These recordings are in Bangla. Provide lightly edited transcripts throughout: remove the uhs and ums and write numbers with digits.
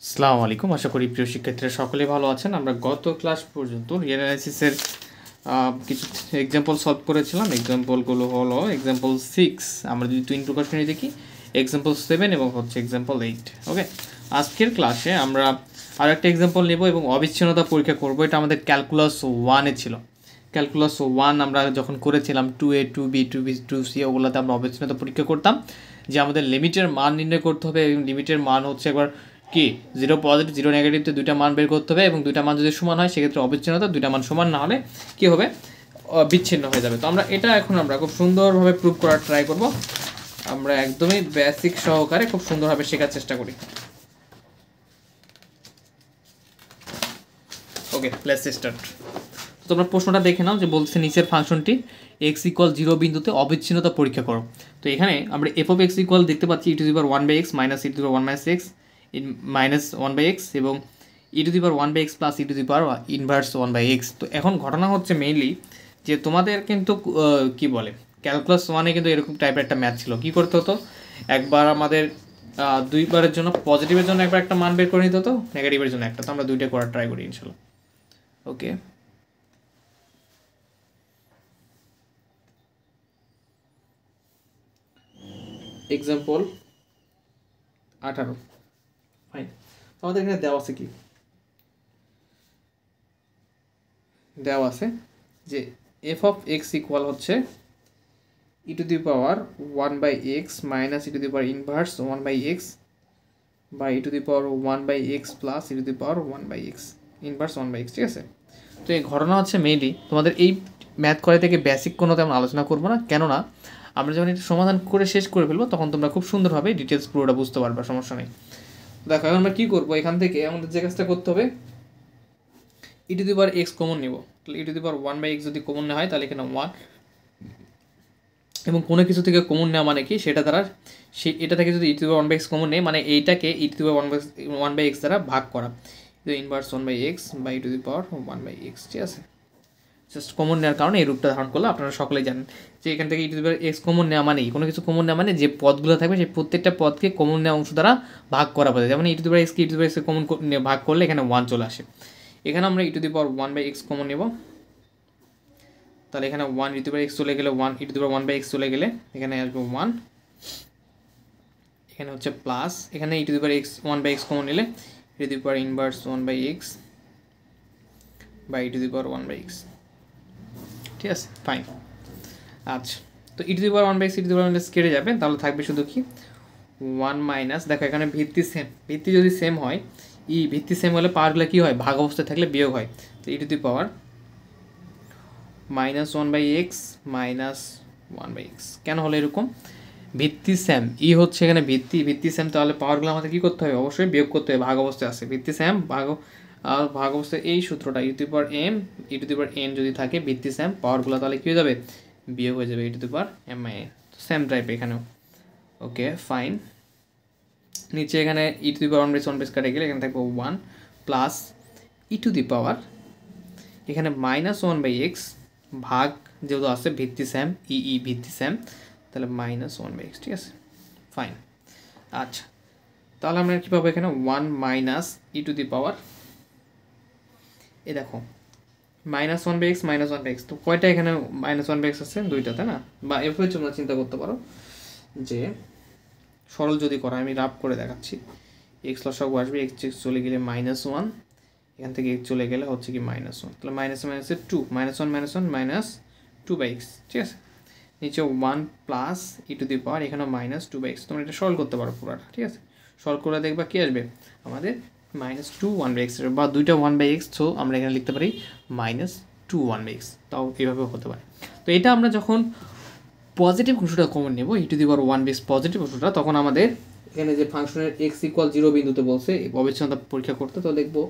আসসালামু আলাইকুম। আশা করি প্রিয় শিক্ষার্থীরা সকলেই ভালো আছেন। আমরা গত ক্লাস পর্যন্ত রিয়েল অ্যানালাইসিসের কিছু এক্সাম্পল সলভ করেছিলাম। এক্সাম্পলগুলো হলো এক্সাম্পল 6, আমরা যদি টুইন প্রকাশনী দেখি, এক্সাম্পল 7 এবং হচ্ছে এক্সাম্পল 8। ওকে, আজকের ক্লাসে আমরা আর একটা এক্সাম্পল নেব এবং অবিচ্ছিন্নতা পরীক্ষা করব। এটা আমাদের ক্যালকুলাস 1-এ ছিল। ক্যালকুলাস 1 আমরা যখন করেছিলাম 2a 2b 2b 2c, ওগুলোতে আমরা অবিচ্ছিন্নতা পরীক্ষা করতাম যে আমাদের লিমিটের মান নির্ণয় করতে হবে এবং লিমিটের মান হচ্ছে একবার কি 0 পজিটিভ 0 নেগেটিভতে দুইটা মান বের করতে হবে এবং দুইটা মান যদি সমান হয় সেক্ষেত্রে অবিচ্ছিন্নতা, দুইটা মান সমান না হলে কি হবে, বিচ্ছিন্ন হয়ে যাবে। তো আমরা এটা এখন আমরা খুব সুন্দরভাবে প্রুভ করার ট্রাই করব। আমরা একদমই বেসিক সহকারে খুব সুন্দরভাবে শেখার চেষ্টা করি। ওকে, লেটস স্টার্ট। তো তোমরা প্রশ্নটা দেখে নাও যে বলছে নিচের ফাংশনটি x = 0 বিন্দুতে অবিচ্ছিন্নতা পরীক্ষা করো। তো এখানে আমরা f of x = দেখতে পাচ্ছি e⁻1/x - e⁻1/x -1/x এবং e⁻1/x + e⁻1/x। তো এখন ঘটনা হচ্ছে মেইনলি যে তোমাদের কিন্তু কি বলে ক্যালকুলাস 1-এ কিন্তু এরকম টাইপের একটা ম্যাথ ছিল। কি করতে হতো, একবার আমাদের দুইবারের জন্য পজিটিভের জন্য একবার একটা মান বের করে নিতে হতো, নেগেটিভের জন্য একটা। তো আমরা দুইটা করার ট্রাই করি ইনশাল্লাহ। ওকে, এক্সাম্পল 18। ফাইন, আমাদের এখানে দেওয়া আছে কি, দেওয়া আছে যে f of x ইকুয়াল হচ্ছে e⁻1/x - e⁻1/x বা e⁻1/x + e⁻1/x ইনভার্স 1/x। ঠিক আছে, তো এই ঘটনা হচ্ছে মেইনলি তোমাদের এই ম্যাথ করে থেকে বেসিক কোনো তেমন আলোচনা করবো না, কেননা আমরা যখন এটা সমাধান করে শেষ করে ফেলবো তখন তোমরা খুব সুন্দরভাবে ডিটেলস পুরোটা বুঝতে পারবে, সমস্যা নেই। দেখো এখন আমরা কী করবো, এখান থেকে আমাদের যে কাজটা করতে হবে, e⁻x কমন নেব। তাহলে e⁻1/x যদি কমন নেওয়া হয় তাহলে এখানে 1, এবং কোনো কিছু থেকে কমন নেওয়া মানে কি, সেটা দ্বারা এটা থেকে যদি e⁻1/x কমন নেই মানে এইটাকে e⁻1/x দ্বারা ভাগ করা, ইনভার্স 1/x বা e⁻1/x। ঠিক আছে, জাস্ট কমন নেওয়ার কারণে এই রূপটা ধারণ করলে আপনারা সকলেই জানেন যে এখান থেকে e⁻x কমন নেওয়া মানে কোনো কিছু কমন নেওয়া মানে যে পদগুলো থাকবে সেই প্রত্যেকটা পদকে কমন নেওয়া অংশ দ্বারা ভাগ করা বোঝায়। যেমন e⁻x কে e⁻x কমন ভাগ করলে এখানে 1 চলে আসে। এখানে আমরা e⁻1/x কমন নেব, তাহলে এখানে 1 e⁻x চলে গেলে 1 e⁻1/x চলে গেলে এখানে আসবে 1, এখানে হচ্ছে প্লাস, এখানে e⁻1/x কমন নিলে ইনভার্স 1/x বা e⁻1/x। ঠিক আছে, ফাইন। আচ্ছা, তো e⁻1/x e⁻1/x কেটে যাবে, তাহলে থাকবে শুধু কি 1 মাইনাস, দেখো এখানে ভিত্তি সেম, ভিত্তি যদি সেম হয়, ভিত্তি সেম হলে পাওয়ারগুলো কী হয়, ভাগ অবস্থায় থাকলে বিয়োগ হয়। তো -1/x -1/x কেন হলো এরকম, ভিত্তি সেম, হচ্ছে এখানে ভিত্তি সেম, তাহলে পাওয়ারগুলো আমাদের কী করতে হবে, অবশ্যই বিয়োগ করতে হবে, ভাগ অবস্থায় আছে। ভিত্তি সেম ভাগ অবস্থায় এই সূত্রটা e⁻n যদি থাকে, ভিত্তি সেম, পাওয়ারগুলো তাহলে কী হয়ে যাবে, বিয়োগ হয়ে যাবে e⁻m। তো সেম টাইপ এখানেও। ওকে, ফাইন। নিচে এখানে e⁻1/1 কাটে গেলে এখানে থাকবে 1 প্লাস এখানে -1/x ভাগ, যেহেতু আছে ভিত্তি সেম, ভিত্তি সেম, তাহলে -1/x। ঠিক আছে, ফাইন। আচ্ছা, তাহলে আমরা কী পাবো, এখানে 1 মাইনাস এ দেখো -1/x -1/x, তো কয়টা এখানে -1/x আছে, দুইটা, তাই না? বা এভাবে তোমরা চিন্তা করতে পারো যে সরল যদি করা, আমি রাফ করে দেখাচ্ছি, এক্স লসাগু আসবে, এক্স চলে গেলে -1, এখান থেকে এক্স চলে গেলে হচ্ছে কি -1, তাহলে -2, -1 -2/x। ঠিক আছে, নিচে 1 প্লাস এখানেও -2/x। তোমরা এটা সরল করতে পারো পুরোটা। ঠিক আছে, সরল করে দেখবা কি আসবে আমাদের -2 1/x, বা দুইটা 1/x, সো আমরা এখানে লিখতে পারি -2 1/x, তাও এইভাবে হতে পারে। তো এটা আমরা যখন পজিটিভ অংশটা কমন নেব, e⁻1/x পজিটিভ অংশটা, তখন আমাদের এখানে যে ফাংশনের x = 0 বিন্দুতে বলছে অবিচ্ছিন্নতা পরীক্ষা করতে, তো দেখবো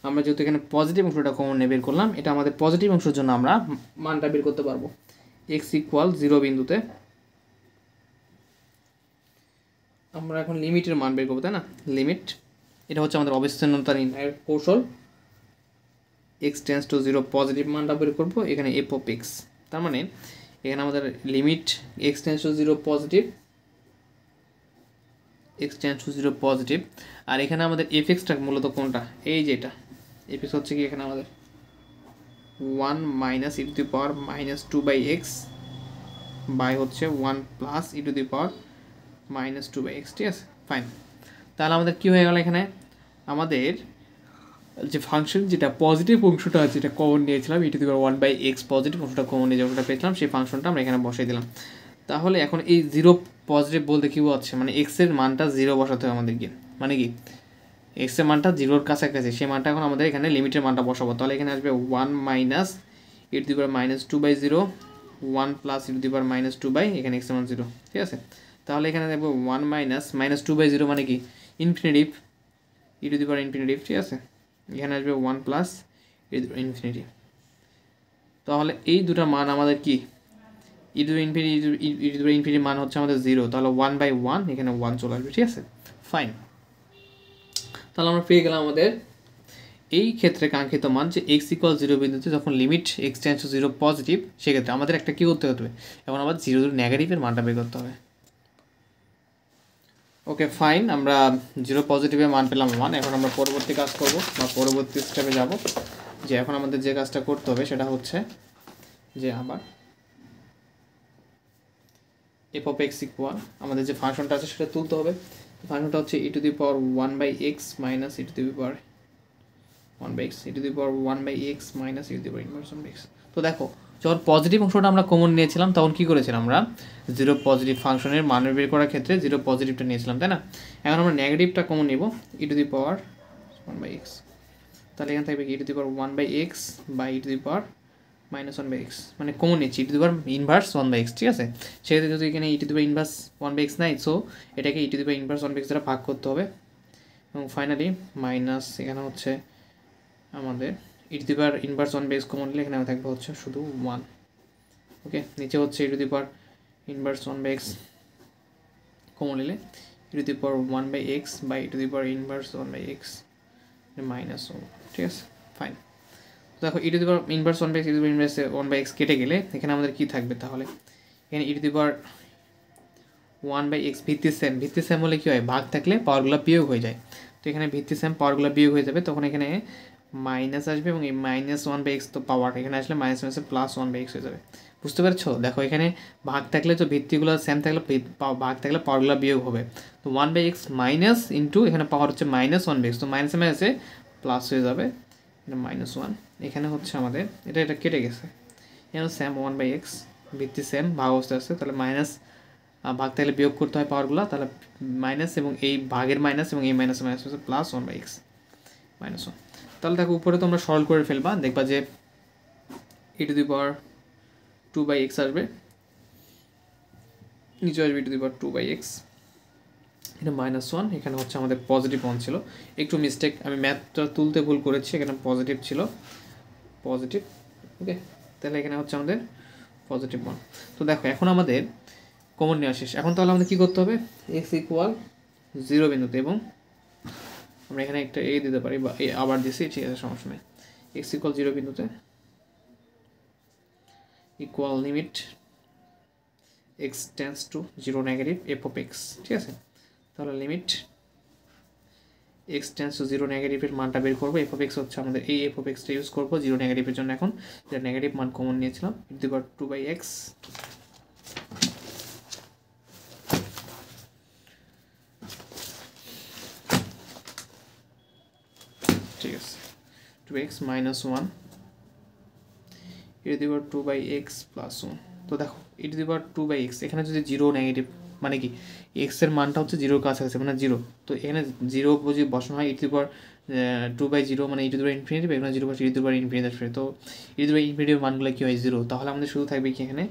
আমরা যেহেতু এখানে পজিটিভ অংশটা কমন বের করলাম, এটা আমাদের পজিটিভ অংশের জন্য আমরা মানটা বের করতে পারবো। x = 0 বিন্দুতে আমরা এখন লিমিটের মান বের করবো, তাই না? লিমিট, এটা হচ্ছে আমাদের অবিচ্ছিন্নতা নির্ণয়ের কৌশল। x → 0 পজিটিভ মানটা বের করবো এখানে f of x, তার মানে এখানে আমাদের limit x → 0 positive x tends to zero positive. আর এখানে আমাদের এফ এক্সটা মূলত কোনটা, এই যে এটা এফ এক্স হচ্ছে কি এখানে আমাদের 1 minus e to the power minus 2/x by হচ্ছে 1 plus e to the power minus 2/x, ঠিক আছে ফাইন। তাহলে আমাদের কী হয়ে গেল, এখানে আমাদের যে ফাংশন যেটা পজিটিভ অংশটা আছে যেটা কমন নিয়েছিলাম e to the power 1/x positive অংশটা কমন নিয়ে যে অংশটা পেয়েছিলাম সেই ফাংশনটা আমরা এখানে বসাই দিলাম। তাহলে এখন এই জিরো পজিটিভ বলতে কী হচ্ছে, মানে এক্সের মানটা জিরো বসাতে হবে আমাদেরকে, মানে কি এক্সের মানটা জিরোর কাছাকাছি, সেই মানটা এখন আমাদের এখানে লিমিটের মানটা বসাবো। তাহলে এখানে আসবে 1 minus e to the power minus 2/0 1 plus e to the power minus 2 এখানে এক্সের মান 0, ঠিক আছে। তাহলে এখানে দেখবো 1 মাইনাস মাইনাস 2/0 মানে কি infinitive e to the power infinitive, ঠিক আছে। এখানে আসবে 1 plus e to the power infinity. তাহলে এই দুটো মান আমাদের কি e to the infinity e to the power infinity মান হচ্ছে আমাদের 0, তাহলে 1/1 এখানে 1 চলে আসবে, ঠিক আছে ফাইন। তাহলে আমরা পেয়ে গেলাম আমাদের এই ক্ষেত্রে কাঙ্ক্ষিত মান যে এক্স ইকুয়াল 0 বিন্দুতে যখন limit x tends to 0 positive, সেক্ষেত্রে আমাদের একটা কী করতে হবে, এখন আবার 0 নেগেটিভের মানটা বের করতে হবে। ওকে ফাইন, আমরা 0 পজিটিভের মান পেলাম 1। এখন আমরা পরবর্তী কাজ করব বা পরবর্তী স্টেপে যাব, যে এখন আমাদের যে কাজটা করতে হবে সেটা হচ্ছে যে আবার এফ অফ এক্স ইকুয়াল আমাদের যে ফাংশনটা আছে সেটা তুলতে হবে। ফাংশনটা হচ্ছে e to the power 1/x minus e to the power 1/x e to the power 1/x minus e to the power inverse 1/x। তো দেখো যখন পজিটিভ অংশটা আমরা কমন নিয়েছিলাম তখন কী করেছিলাম, আমরা 0 পজিটিভ ফাংশনের মান বের করার ক্ষেত্রে 0 পজিটিভটা নিয়েছিলাম, তাই না। এখন আমরা নেগেটিভটা কমন নিব ই টু দি পাওয়ার 1/x। তাহলে এখানে থাকবে e to the power 1/x by e to the power minus 1/x, মানে কমন নিচ্ছি ই to the power inverse 1/x, ঠিক আছে। সেক্ষেত্রে যদি এখানে ই to the power inverse 1/x নাই, সো এটাকে ই to the power inverse 1/x দ্বারা ভাগ করতে হবে। এবং ফাইনালি মাইনাস এখানে হচ্ছে আমাদের e to the power inverse 1/x common নিলে এখানে থাকবে হচ্ছে শুধু 1। ওকে, নিচে হচ্ছে e to the power inverse 1/x common নিলে e to the power 1/x by e to the power inverse 1/x minus 1, ঠিক আছে ফাইন। দেখো e to the power inverse 1/x e to the power inverse 1/x কেটে গেলে এখানে আমাদের কী থাকবে, তাহলে এখানে ই টু দি পাওয়ার 1/x ভিত্তি সেম হলে কী হয়, ভাগ থাকলে পাওয়ারগুলো বিয়োগ হয়ে যায়। তো এখানে ভিত্তি সেম পাওয়ারগুলো বিয়োগ হয়ে যাবে, তখন এখানে মাইনাস আসবে এবং এই মাইনাস 1/x তো পাওয়ার এখানে আসলে মাইনাস মাইনাসে প্লাস 1/x হয়ে যাবে, বুঝতে পারছো। দেখো এখানে ভাগ থাকলে তো ভিত্তিগুলো সেম থাকলে ভাগ থাকলে পাওয়ারগুলো বিয়োগ হবে। তো 1/x মাইনাস ইন্টু এখানে পাওয়ার হচ্ছে মাইনাস 1/x, তো মাইনাসে মাইনাসে প্লাস হয়ে যাবে, এটা -1। এখানে হচ্ছে আমাদের এটা কেটে গেছে, এখানে সেম 1/x ভিত্তি সেম ভাগ অবস্থায় আছে, তাহলে মাইনাস ভাগ থাকলে বিয়োগ করতে হয় পাওয়ারগুলো, তাহলে মাইনাস এবং এই ভাগের মাইনাস এবং এই মাইনাস মাইনাস হচ্ছে প্লাস 1/x -1। তাহলে দেখো উপরে তোমরা সরল করে ফেলবা, দেখবা যে ই টু দি পাওয়ার 2/x আসবে, নিচে আসবে ই টু দি পাওয়ার 2/x, এটা -1। এখানে হচ্ছে আমাদের পজিটিভ 1 ছিল, একটু মিস্টেক, আমি ম্যাথটা তুলতে ভুল করেছি, এখানে পজিটিভ ছিল পজিটিভ। ওকে, তাহলে এখানে হচ্ছে আমাদের পজিটিভ 1। তো দেখো এখন আমাদের কমন নেওয়া শেষ। এখন তাহলে আমাদের কী করতে হবে, এক্স ইকুয়াল 0 বিন্দুতে, এবং আমরা এখানে একটা এ দিতে পারি বা এ আবার দিছি, ঠিক আছে সমস্যা নেই। এক্স ইকুয়াল 0 বিন্দুতে equal limit x tends two 0 negative F of x, ঠিক আছে। তাহলে লিমিট এক্স টেন্স টু 0 নেগেটিভের মানটা বের করবো। এফ অফ এক্স হচ্ছে আমাদের এই এফ অফ এক্সটা ইউজ করবো 0 নেগেটিভের জন্য। এখন যেটা নেগেটিভ মান কমন নিয়েছিলাম e to the power 2/x, ঠিক আছে 2x -1 E to the power 2/x plus 1। তো দেখো e to the power 2/x এখানে যদি 0 নেগেটিভ মানে কি এক্স এর মানটা হচ্ছে 0 কাছাকাছি মানে 0, তো এখানে 0 যদি বসানো হয় ই টু দি পাওয়ার 2/0 মানে ই টু দি পাওয়ার ইনফিনিটি, এখানে 0 ই টু দি পাওয়ার ইনফিনিটি আসবে। তো ই টু দি পাওয়ার ইনফিনিটির মানগুলো কী হয় 0, তাহলে আমাদের শুধু থাকবে কি এখানে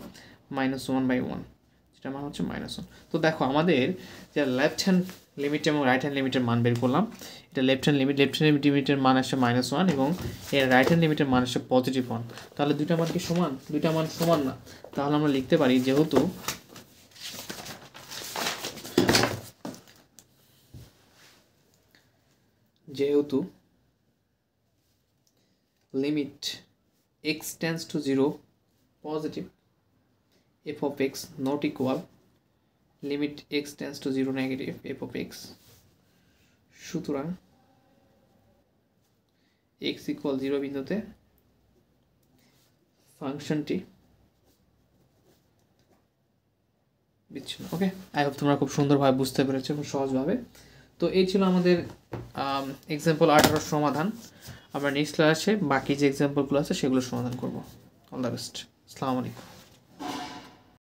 -1/1, যেটা মান হচ্ছে -1। তো দেখো আমাদের যে লেফট হ্যান্ড লিমিট এবং রাইট হ্যান্ড লিমিটের মান বের করলাম, এটা লেফট হ্যান্ড লিমিটের মান আসছে -1 এবং এর রাইট হ্যান্ড লিমিটের মান আসছে পজিটিভ 1। তাহলে দুইটা মান কি সমান, দুইটা মান সমান না। তাহলে আমরা লিখতে পারি যেহেতু limit x tends two 0 positive F of x not equal limit x tends two 0 negative F of x, সুতরাং এক্স ইকুয়াল 0 বিন্দুতে ফাংশনটি বিচ্ছিন্ন। ওকে, আই হোপ তোমরা খুব সুন্দরভাবে বুঝতে পেরেছো, খুব সহজভাবে। তো এই ছিল আমাদের এক্সাম্পল 18 সমাধান। আমরা নেক্সট ক্লাসে বাকি যে এক্সাম্পলগুলো আছে সেগুলো সমাধান করব। অল দ্য বেস্ট, আসসালামু আলাইকুম।